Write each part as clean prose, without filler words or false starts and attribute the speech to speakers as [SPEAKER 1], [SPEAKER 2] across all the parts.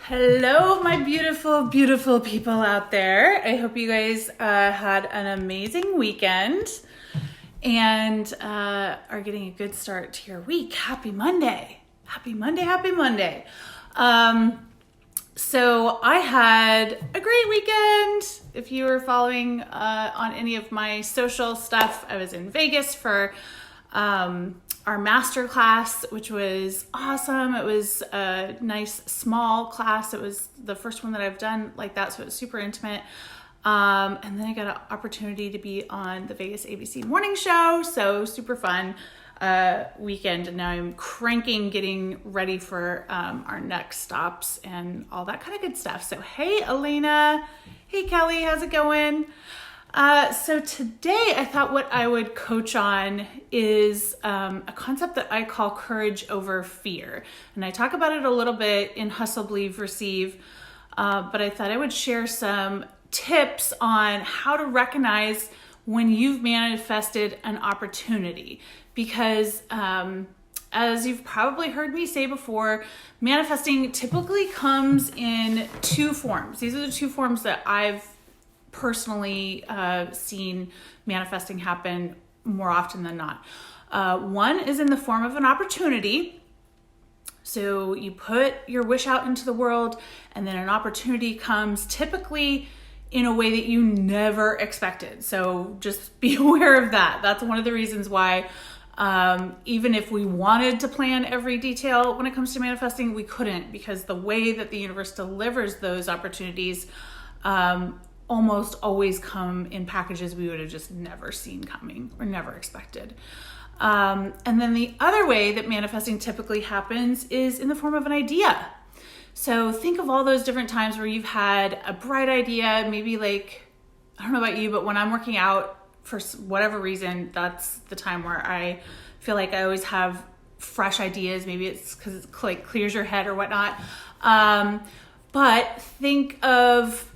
[SPEAKER 1] Hello, my beautiful, beautiful people out there. I hope you guys had an amazing weekend and are getting a good start to your week. Happy Monday. Happy Monday, happy Monday. So I had a great weekend. If you were following on any of my social stuff, I was in Vegas for our master class, which was awesome. It was a nice small class. It was the first one that I've done like that, so it was super intimate. And then I got an opportunity to be on the Vegas ABC morning show, so super fun weekend. And now I'm cranking, getting ready for our next stops and all that kind of good stuff. So hey, Elena. Hey, Kelly. How's it going? So today I thought what I would coach on is a concept that I call courage over fear. And I talk about it a little bit in Hustle, Believe, Receive, but I thought I would share some tips on how to recognize when you've manifested an opportunity. Because as you've probably heard me say before, manifesting typically comes in two forms. These are the two forms that I've personally seen manifesting happen more often than not. One is in the form of an opportunity. So you put your wish out into the world and then an opportunity comes, typically in a way that you never expected. So just be aware of that. That's one of the reasons why even if we wanted to plan every detail when it comes to manifesting, we couldn't, because the way that the universe delivers those opportunities almost always come in packages we would have just never seen coming or never expected. And then the other way that manifesting typically happens is in the form of an idea. So think of all those different times where you've had a bright idea, maybe like, I don't know about you, but when I'm working out for whatever reason, that's the time where I feel like I always have fresh ideas. Maybe it's because it like clears your head or whatnot. But think of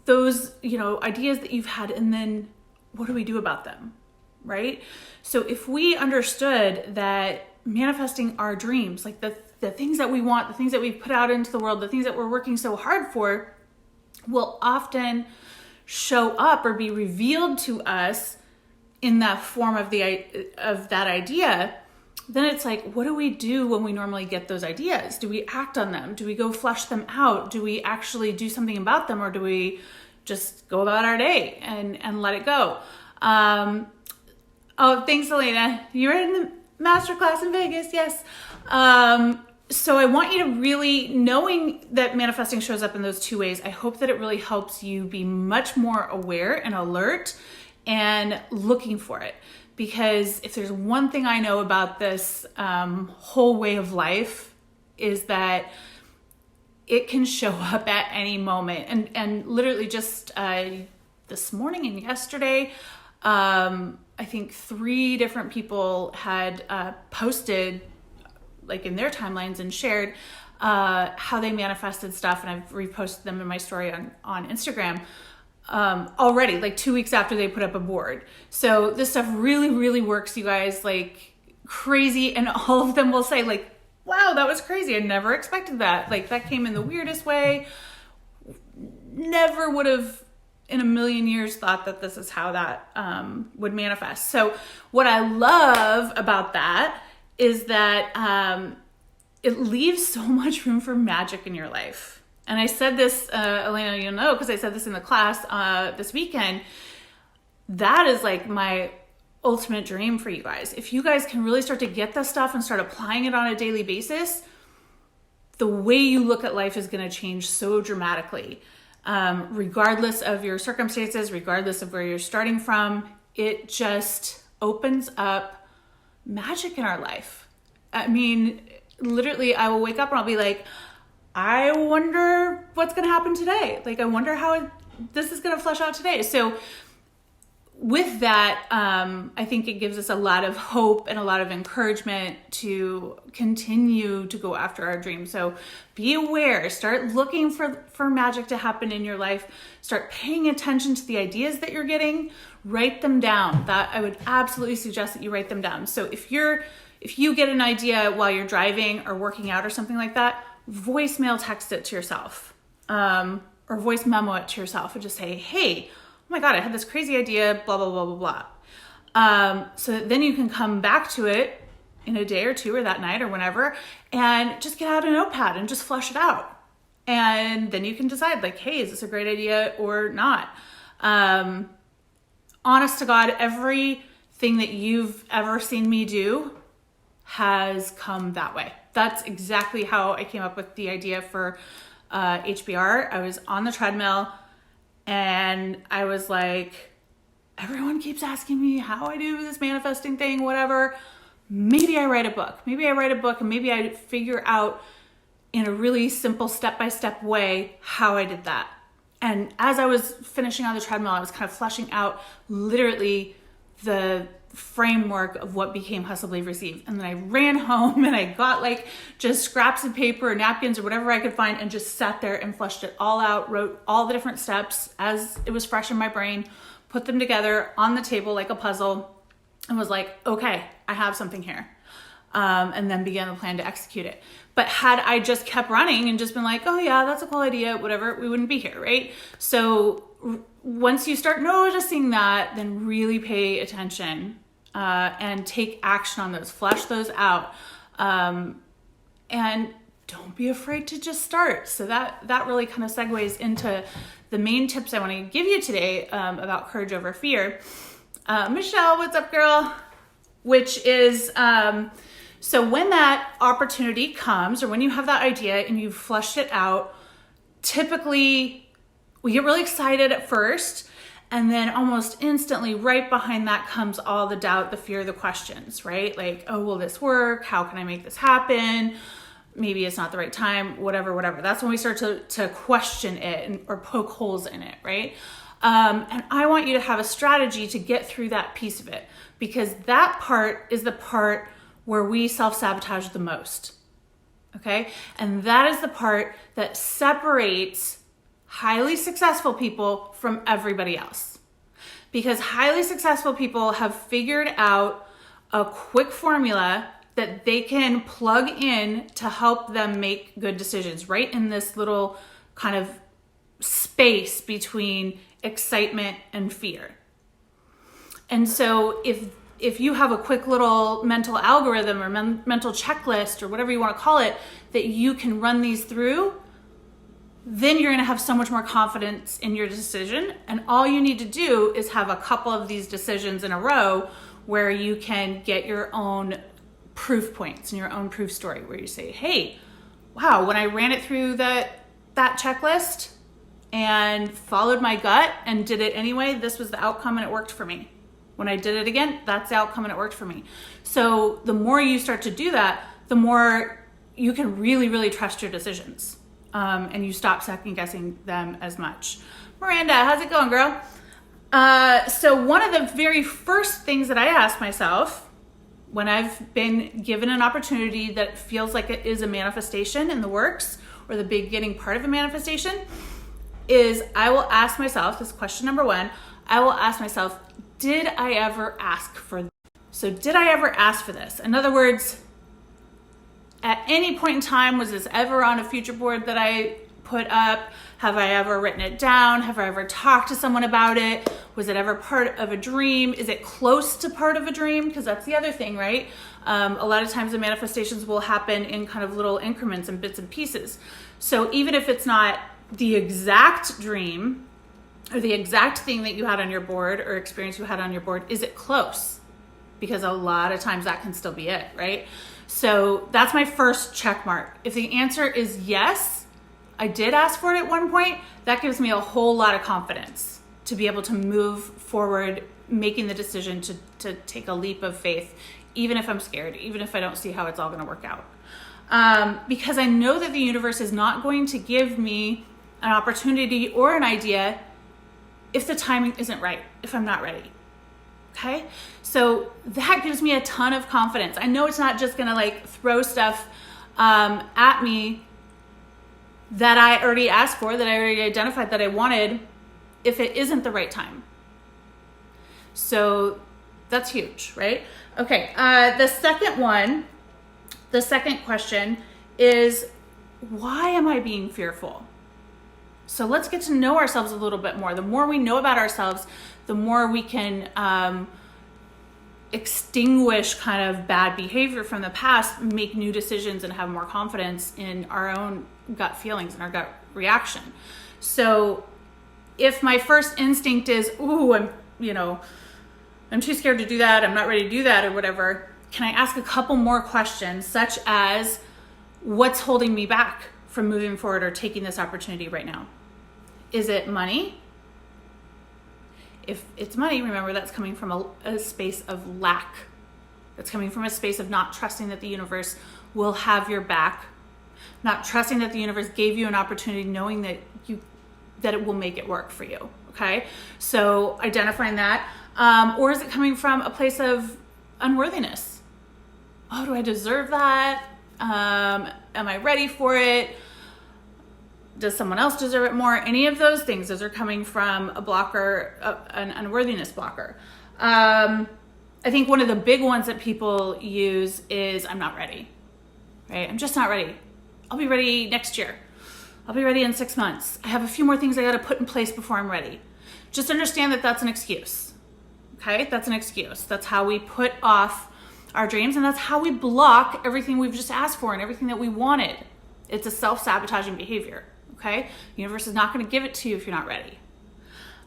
[SPEAKER 1] those, ideas that you've had, and then what do we do about them, right? So if we understood that manifesting our dreams, like the things that we want, the things that we've put out into the world, the things that we're working so hard for, will often show up or be revealed to us in that form of that idea, then it's like, what do we do when we normally get those ideas? Do we act on them? Do we go flush them out? Do we actually do something about them? Or do we just go about our day and let it go? Oh, thanks, Elena. You were in the masterclass in Vegas. Yes. So I want you to really, knowing that manifesting shows up in those two ways, I hope that it really helps you be much more aware and alert and looking for it. Because if there's one thing I know about this whole way of life, is that it can show up at any moment. And literally just this morning and yesterday, I think 3 different people had posted like in their timelines and shared how they manifested stuff. And I've reposted them in my story on Instagram. Already, like 2 weeks after they put up a board. So this stuff really, really works, you guys, like crazy. And all of them will say like, wow, that was crazy. I never expected that. Like that came in the weirdest way. Never would have in a million years thought that this is how that would manifest. So what I love about that is that it leaves so much room for magic in your life. And I said this, Elena, you'll know, because I said this in the class this weekend. That is like my ultimate dream for you guys. If you guys can really start to get this stuff and start applying it on a daily basis, the way you look at life is going to change so dramatically. Regardless of your circumstances, regardless of where you're starting from, it just opens up magic in our life. I mean, literally, I will wake up and I'll be like, I wonder what's going to happen today. Like, I wonder how this is going to flesh out today. So with that, I think it gives us a lot of hope and a lot of encouragement to continue to go after our dreams. So be aware, start looking for magic to happen in your life. Start paying attention to the ideas that you're getting. Write them down. That I would absolutely suggest that you write them down. So if you get an idea while you're driving or working out or something like that, voicemail text it to yourself, or voice memo it to yourself and just say, hey, oh my God, I had this crazy idea, blah, blah, blah, blah, blah. So that then you can come back to it in a day or two or that night or whenever, and just get out a notepad and just flush it out. And then you can decide like, hey, is this a great idea or not? Honest to God, everything that you've ever seen me do has come that way. That's exactly how I came up with the idea for HBR. I was on the treadmill and I was like, everyone keeps asking me how I do this manifesting thing, whatever. Maybe I write a book. Maybe I write a book and maybe I figure out in a really simple step-by-step way how I did that. And as I was finishing on the treadmill, I was kind of fleshing out literally the framework of what became Hustle, Believe, Receive. And then I ran home and I got like just scraps of paper or napkins or whatever I could find and just sat there and fleshed it all out, wrote all the different steps as it was fresh in my brain, put them together on the table like a puzzle, and was like, okay, I have something here. And then began the plan to execute it. But had I just kept running and just been like, oh yeah, that's a cool idea, whatever, we wouldn't be here, right? So once you start noticing that, then really pay attention and take action on those, flesh those out. And don't be afraid to just start. So that really kind of segues into the main tips I want to give you today about courage over fear. Michelle, what's up, girl? Which is, so when that opportunity comes or when you have that idea and you've fleshed it out, typically we get really excited at first, and then almost instantly right behind that comes all the doubt, the fear, the questions, right? Like, oh, will this work? How can I make this happen? Maybe it's not the right time, whatever. That's when we start to question it or poke holes in it, right? And I want you to have a strategy to get through that piece of it, because that part is the part where we self-sabotage the most, okay? And that is the part that separates highly successful people from everybody else. Because highly successful people have figured out a quick formula that they can plug in to help them make good decisions right in this little kind of space between excitement and fear. And so if you have a quick little mental algorithm or mental checklist or whatever you want to call it that you can run these through, then you're going to have so much more confidence in your decision. And all you need to do is have a couple of these decisions in a row where you can get your own proof points and your own proof story where you say, hey, wow, when I ran it through that checklist and followed my gut and did it anyway, this was the outcome and it worked for me. When I did it again, that's the outcome and it worked for me. So the more you start to do that, the more you can really, really trust your decisions. And you stop second guessing them as much. Miranda, how's it going, girl? So one of the very first things that I ask myself when I've been given an opportunity that feels like it is a manifestation in the works or the beginning part of a manifestation is I will ask myself, this is question number one, I will ask myself, did I ever ask for this? So did I ever ask for this? In other words, at any point in time, was this ever on a future board that I put up? Have I ever written it down? Have I ever talked to someone about it? Was it ever part of a dream? Is it close to part of a dream? Because that's the other thing, right? A lot of times the manifestations will happen in kind of little increments and bits and pieces. So even if it's not the exact dream or the exact thing that you had on your board or experience you had on your board, is it close? Because a lot of times that can still be it, right? So that's my first check mark. If the answer is yes, I did ask for it at one point, that gives me a whole lot of confidence to be able to move forward, making the decision to take a leap of faith, even if I'm scared, even if I don't see how it's all gonna work out. Because I know that the universe is not going to give me an opportunity or an idea if the timing isn't right, if I'm not ready. Okay? So that gives me a ton of confidence. I know it's not just gonna like throw stuff at me that I already asked for, that I already identified that I wanted, if it isn't the right time. So that's huge, right? Okay, the second question is, why am I being fearful? So let's get to know ourselves a little bit more. The more we know about ourselves, the more we can extinguish kind of bad behavior from the past, make new decisions, and have more confidence in our own gut feelings and our gut reaction. So if my first instinct is, ooh, I'm too scared to do that, I'm not ready to do that, or whatever, can I ask a couple more questions, such as, what's holding me back from moving forward or taking this opportunity right now? Is it money? If it's money, remember that's coming from a space of lack. That's coming from a space of not trusting that the universe will have your back, not trusting that the universe gave you an opportunity, knowing that it will make it work for you. Okay, so identifying that, or is it coming from a place of unworthiness? Oh, do I deserve that? Am I ready for it? Does someone else deserve it more? Any of those things, those are coming from a blocker, an unworthiness blocker. I think one of the big ones that people use is, I'm not ready, right? I'm just not ready. I'll be ready next year. I'll be ready in 6 months. I have a few more things I got to put in place before I'm ready. Just understand that that's an excuse, okay? That's an excuse. That's how we put off our dreams, and that's how we block everything we've just asked for and everything that we wanted. It's a self-sabotaging behavior. Okay, the universe is not going to give it to you if you're not ready.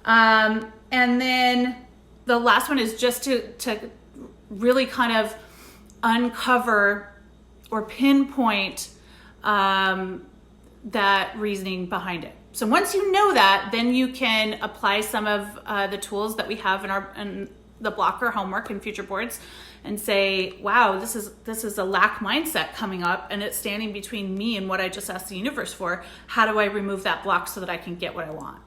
[SPEAKER 1] And then the last one is just to really kind of uncover or pinpoint that reasoning behind it. So once you know that, then you can apply some of the tools that we have in the blocker homework and future boards, and say, wow, this is a lack mindset coming up, and it's standing between me and what I just asked the universe for. How do I remove that block so that I can get what I want?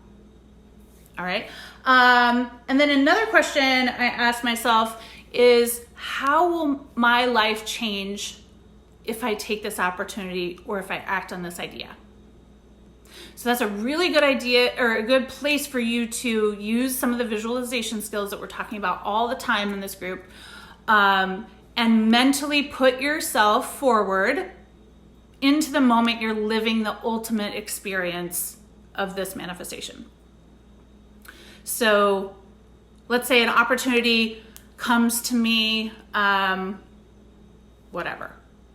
[SPEAKER 1] All right. And then another question I asked myself is, how will my life change if I take this opportunity or if I act on this idea? So that's a really good idea, or a good place for you to use some of the visualization skills that we're talking about all the time in this group, and mentally put yourself forward into the moment you're living the ultimate experience of this manifestation. So let's say an opportunity comes to me,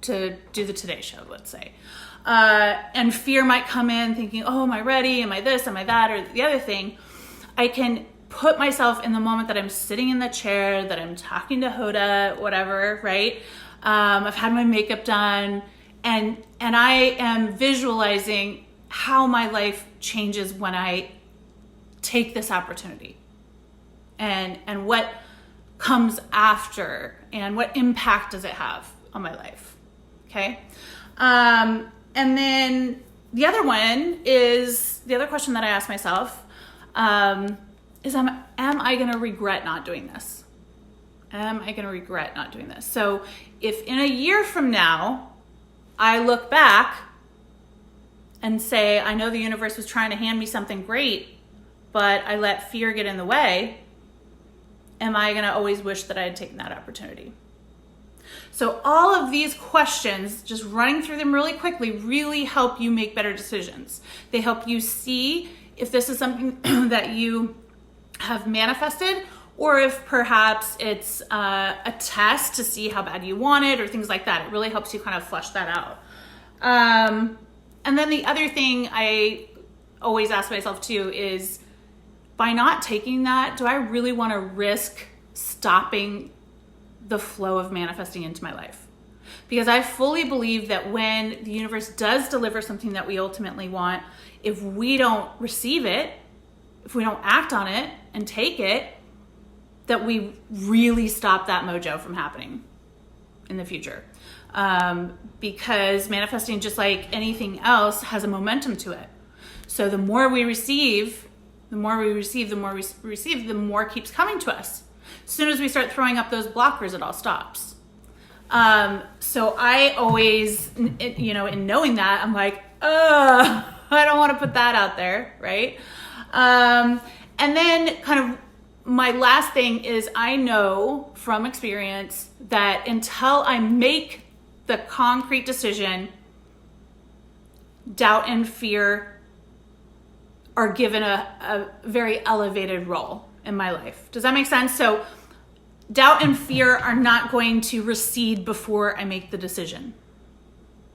[SPEAKER 1] to do the Today Show, let's say. And fear might come in thinking, oh, am I ready? Am I this? Am I that? Or the other thing. I can put myself in the moment that I'm sitting in the chair, that I'm talking to Hoda, whatever, right? I've had my makeup done, and I am visualizing how my life changes when I take this opportunity, and what comes after, and what impact does it have on my life, okay? And then the other question that I asked myself, is am I going to regret not doing this? Am I going to regret not doing this? So if in a year from now, I look back and say, I know the universe was trying to hand me something great, but I let fear get in the way, am I going to always wish that I had taken that opportunity? So all of these questions, just running through them really quickly, really help you make better decisions. They help you see if this is something that you have manifested, or if perhaps it's a test to see how bad you want it, or things like that. It really helps you kind of flesh that out. And then the other thing I always ask myself too is, by not taking that, do I really want to risk stopping the flow of manifesting into my life? Because I fully believe that when the universe does deliver something that we ultimately want, if we don't receive it, if we don't act on it and take it, that we really stop that mojo from happening in the future. Because manifesting, just like anything else, has a momentum to it. So the more we receive, the more keeps coming to us. As soon as we start throwing up those blockers, it all stops. So I always, in knowing that, I'm like, I don't want to put that out there, right? And then kind of my last thing is, I know from experience that until I make the concrete decision, doubt and fear are given a very elevated role in my life. Does that make sense? So doubt and fear are not going to recede before I make the decision.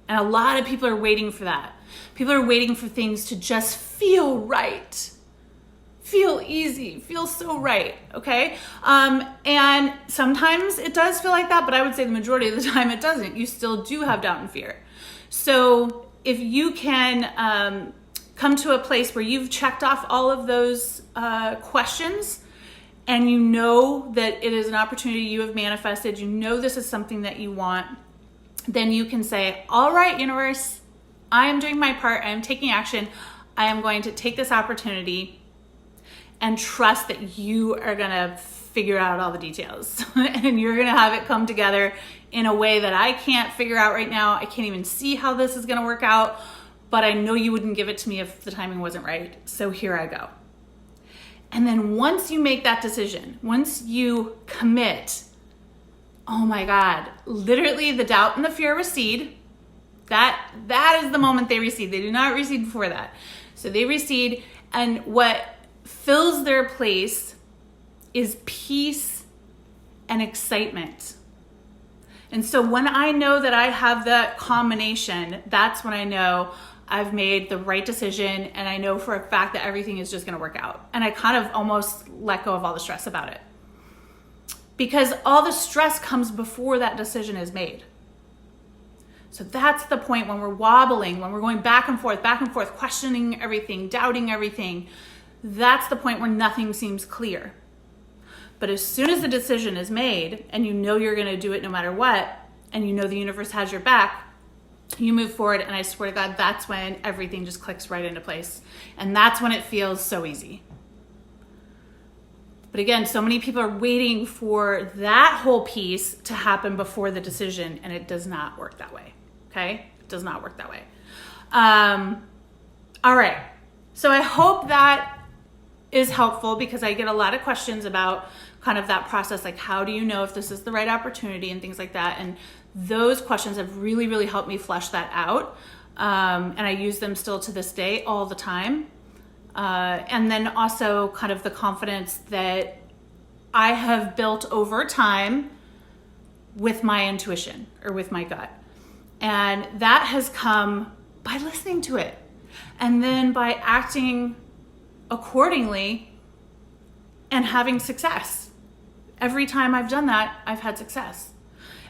[SPEAKER 1] And a lot of people are waiting for that. People are waiting for things to just feel right. Feel easy, feel so right, okay? And sometimes it does feel like that, but I would say the majority of the time it doesn't. You still do have doubt and fear. So if you can come to a place where you've checked off all of those questions, and you know that it is an opportunity you have manifested, you know this is something that you want, then you can say, all right, universe, I am doing my part. I am taking action. I am going to take this opportunity and trust that you are going to figure out all the details and you're going to have it come together in a way that I can't figure out right now. I can't even see how this is going to work out, but I know you wouldn't give it to me if the timing wasn't right. So here I go. And then once you make that decision, once you commit, oh my God, literally the doubt and the fear recede. That is the moment they recede. They do not recede before that. So they recede, and what fills their place is peace and excitement. And so when I know that I have that combination, that's when I know I've made the right decision, and I know for a fact that everything is just going to work out. And I kind of almost let go of all the stress about it. Because all the stress comes before that decision is made. So that's the point when we're wobbling, when we're going back and forth, questioning everything, doubting everything. That's the point where nothing seems clear. But as soon as the decision is made and you know you're going to do it no matter what, and you know the universe has your back, you move forward, and I swear to God, that's when everything just clicks right into place. And that's when it feels so easy. But again, so many people are waiting for that whole piece to happen before the decision, and it does not work that way. Okay? It does not work that way. All right. So I hope that is helpful, because I get a lot of questions about kind of that process, like how do you know if this is the right opportunity and things like that. And those questions have really, really helped me flesh that out. And I use them still to this day all the time. And then also kind of the confidence that I have built over time with my intuition or with my gut. And that has come by listening to it and then by acting accordingly and having success. Every time I've done that, I've had success.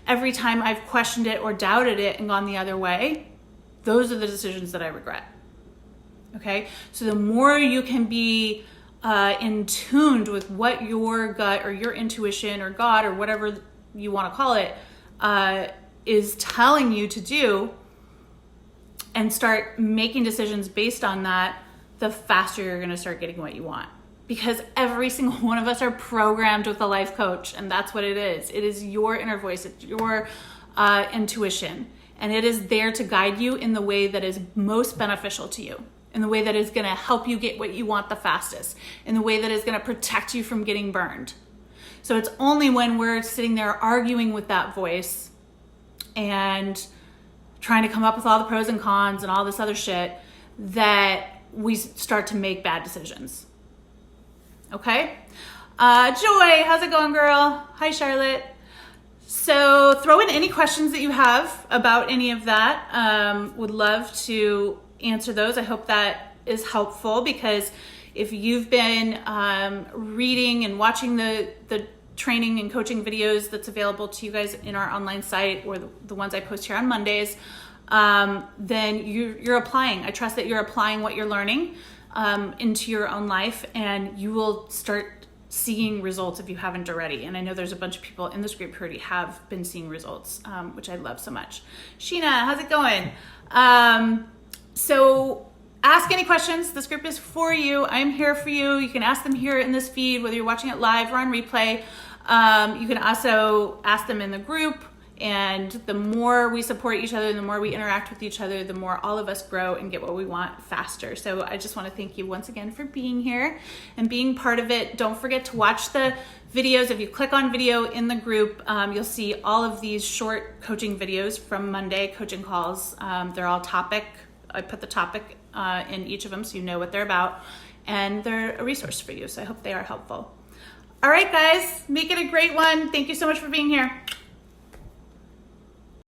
[SPEAKER 1] Every time I've questioned it or doubted it and gone the other way, those are the decisions that I regret. Okay? So the more you can be in tuned with what your gut or your intuition or God or whatever you want to call it is telling you to do, and start making decisions based on that, the faster you're going to start getting what you want. Because every single one of us are programmed with a life coach, and that's what it is. It is your inner voice, it's your intuition, and it is there to guide you in the way that is most beneficial to you, in the way that is going to help you get what you want the fastest, in the way that is going to protect you from getting burned. So it's only when we're sitting there arguing with that voice and trying to come up with all the pros and cons and all this other shit that we start to make bad decisions. Okay? Joy, how's it going, girl? Hi, Charlotte. So throw in any questions that you have about any of that. Would love to answer those. I hope that is helpful, because if you've been reading and watching the training and coaching videos that's available to you guys in our online site, or the ones I post here on Mondays, then you're applying. I trust that you're applying what you're learning into your own life, and you will start seeing results if you haven't already. And I know there's a bunch of people in this group who already have been seeing results, which I love so much. Sheena, how's it going? So ask any questions. This group is for you. I'm here for you. You can ask them here in this feed, whether you're watching it live or on replay. You can also ask them in the group. And the more we support each other, the more we interact with each other, the more all of us grow and get what we want faster. So I just want to thank you once again for being here and being part of it. Don't forget to watch the videos. If you click on video in the group, you'll see all of these short coaching videos from Monday coaching calls. They're all topic I put the topic in each of them so you know what they're about, and they're a resource for you. So I hope they are helpful. All right, guys, make it a great one. Thank you so much for being here.